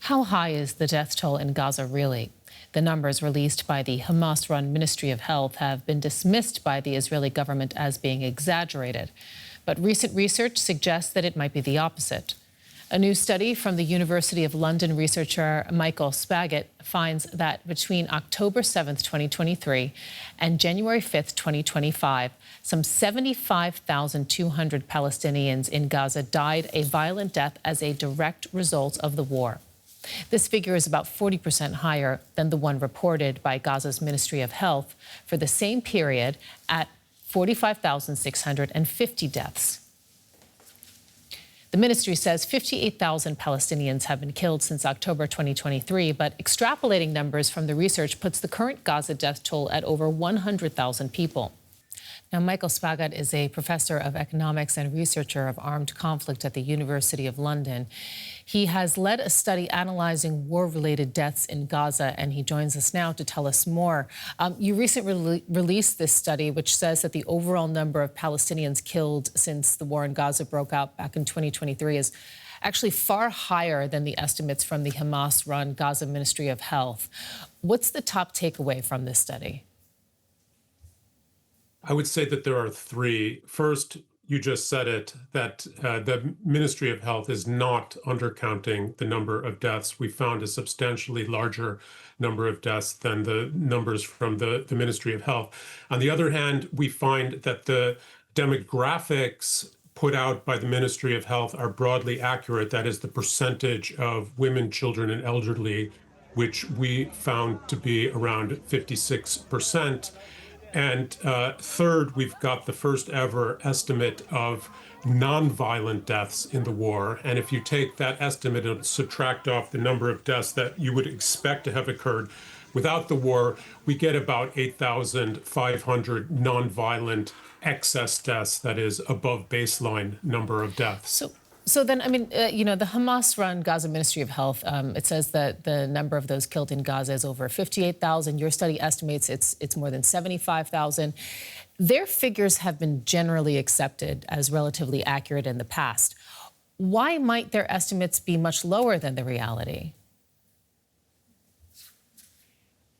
How high is the death toll in Gaza really? The numbers released by the Hamas-run Ministry of Health have been dismissed by the Israeli government as being exaggerated. But recent research suggests that it might be the opposite. A new study from the University of London researcher Michael Spagat finds that between October 7th, 2023 and January 5th, 2025, some 75,200 Palestinians in Gaza died a violent death as a direct result of the war. This figure is about 40% higher than the one reported by Gaza's Ministry of Health for the same period at 45,650 deaths. The ministry says 58,000 Palestinians have been killed since October 2023, but extrapolating numbers from the research puts the current Gaza death toll at over 100,000 people. Now, Michael Spagat is a professor of economics and researcher of armed conflict at the University of London. He has led a study analyzing war-related deaths in Gaza, and he joins us now to tell us more. You recently released this study, which says that the overall number of Palestinians killed since the war in Gaza broke out back in 2023 is actually far higher than the estimates from the Hamas-run Gaza Ministry of Health. What's the top takeaway from this study? I would say that there are three. First, you just said it, that the Ministry of Health is not undercounting the number of deaths. We found a substantially larger number of deaths than the numbers from the Ministry of Health. On the other hand, we find that the demographics put out by the Ministry of Health are broadly accurate. That is the percentage of women, children, and elderly, which we found to be around 56%. And third, we've got the first ever estimate of nonviolent deaths in the war. And if you take that estimate and subtract off the number of deaths that you would expect to have occurred without the war, we get about 8,500 nonviolent excess deaths, that is above baseline number of deaths. So then, I mean, the Hamas-run Gaza Ministry of Health, it says that the number of those killed in Gaza is over 58,000. Your study estimates it's more than 75,000. Their figures have been generally accepted as relatively accurate in the past. Why might their estimates be much lower than the reality?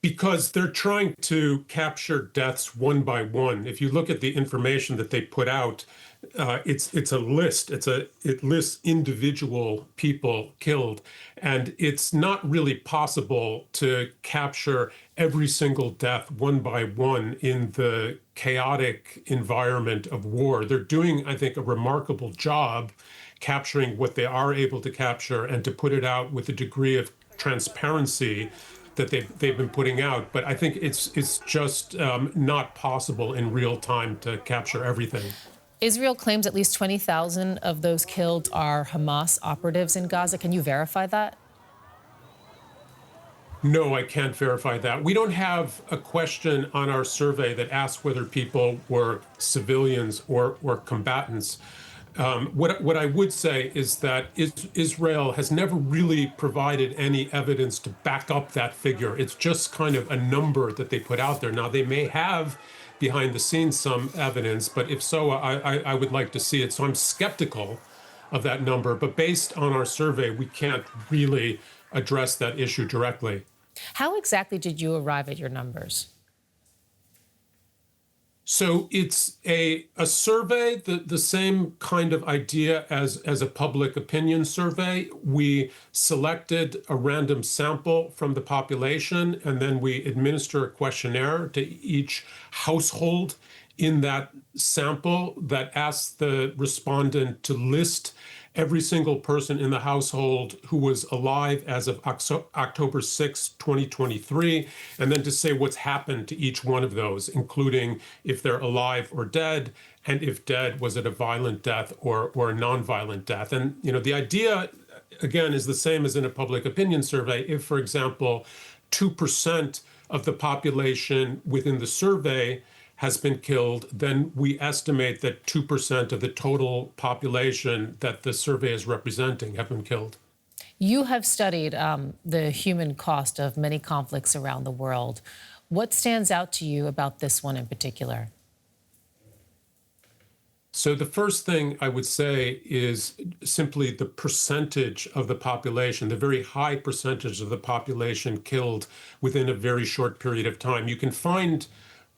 Because they're trying to capture deaths one by one. If you look at the information that they put out, it's a list. It lists individual people killed, and it's not really possible to capture every single death one by one in the chaotic environment of war. They're doing, I think, a remarkable job capturing what they are able to capture and to put it out with a degree of transparency that they've been putting out. But I think it's just not possible in real time to capture everything. Israel claims at least 20,000 of those killed are Hamas operatives in Gaza. Can you verify that? No, I can't verify that. We don't have a question on our survey that asks whether people were civilians or combatants. What I would say is that Israel has never really provided any evidence to back up that figure. It's just kind of a number that they put out there. Now, they may have behind the scenes some evidence, but if so, I would like to see it. So I'm skeptical of that number. But based on our survey, we can't really address that issue directly. How exactly did you arrive at your numbers? So it's a survey, the same kind of idea as a public opinion survey. We selected a random sample from the population, and then we administer a questionnaire to each household in that sample that asks the respondent to list every single person in the household who was alive as of October 6, 2023, and then to say what's happened to each one of those, including if they're alive or dead, and if dead, was it a violent death or a nonviolent death? And, the idea, again, is the same as in a public opinion survey. If, for example, 2% of the population within the survey has been killed, then we estimate that 2% of the total population that the survey is representing have been killed. You have studied the human cost of many conflicts around the world. What stands out to you about this one in particular? So the first thing I would say is simply the percentage of the population, the very high percentage of the population killed within a very short period of time. You can find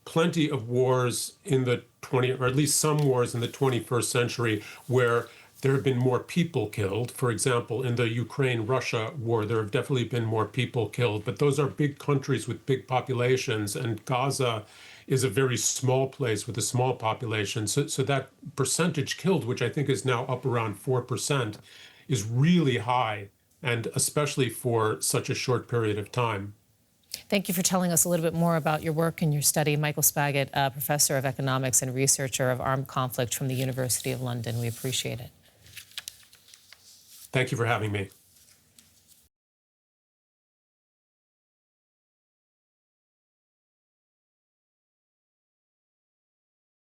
plenty of wars in the or at least some wars in the 21st century where there have been more people killed. For example, in the Ukraine-Russia war, there have definitely been more people killed, but those are big countries with big populations, and Gaza is a very small place with a small population. So that percentage killed, which I think is now up around 4%, is really high, and especially for such a short period of time. Thank you for telling us a little bit more about your work and your study. Michael Spagat, professor of economics and researcher of armed conflict from the University of London. We appreciate it. Thank you for having me.